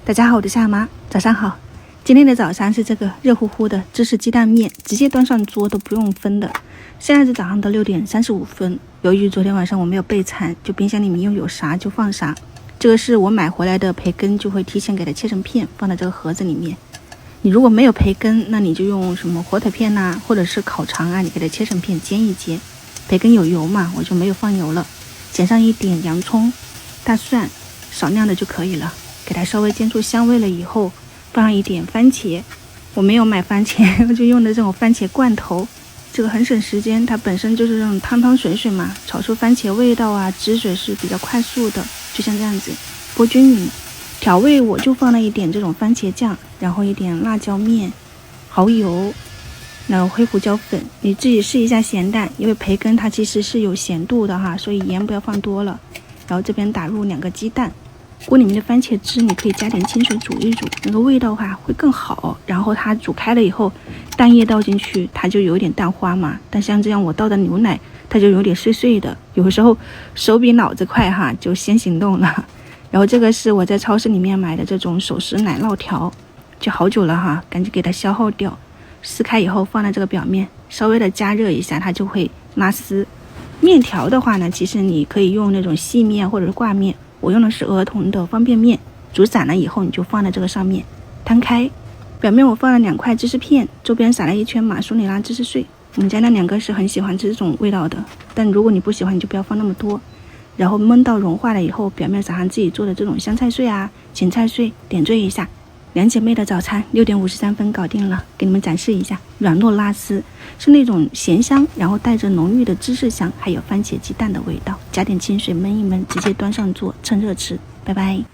大家好，我是夏妈，早上好。今天的早餐是这个热乎乎的芝士鸡蛋面，直接端上桌都不用分的。现在是早上的6点35分。由于昨天晚上我没有备餐，就冰箱里面又有啥就放啥。这个是我买回来的培根，就会提前给它切成片，放在这个盒子里面。你如果没有培根，那你就用什么火腿片啊，或者是烤肠啊，你给它切成片煎一煎。培根有油嘛，我就没有放油了。剪上一点洋葱、大蒜，少量的就可以了。给它稍微煎出香味了以后，放上一点番茄。我没有买番茄，我就用的这种番茄罐头，这个很省时间，它本身就是这种汤汤水水嘛，炒出番茄味道啊，汁水是比较快速的，就像这样子拨均匀。调味我就放了一点这种番茄酱，然后一点辣椒面、蚝油，然后黑胡椒粉，你自己试一下咸淡，因为培根它其实是有咸度的哈，所以盐不要放多了。然后这边打入2个鸡蛋。锅里面的番茄汁你可以加点清水煮一煮，那个味道会更好。然后它煮开了以后，蛋液倒进去，它就有点蛋花嘛。但像这样我倒的牛奶，它就有点碎碎的。有时候手比脑子快哈，就先行动了。然后这个是我在超市里面买的这种手撕奶酪条，就好久了哈，赶紧给它消耗掉。撕开以后放在这个表面，稍微的加热一下，它就会拉丝。面条的话呢，其实你可以用那种细面或者是挂面。我用的是儿童的方便面，煮散了以后你就放在这个上面摊开。表面我放了2块芝士片，周边撒了1圈马苏里拉芝士碎。我们家那2个是很喜欢吃这种味道的，但如果你不喜欢你就不要放那么多。然后焖到融化了以后，表面撒上自己做的这种香菜碎啊、芹菜碎，点缀一下。2姐妹的早餐6点53分搞定了，给你们展示一下，软糯拉丝，是那种咸香，然后带着浓郁的芝士香，还有番茄鸡蛋的味道。加点清水焖一焖，直接端上桌，趁热吃。拜拜。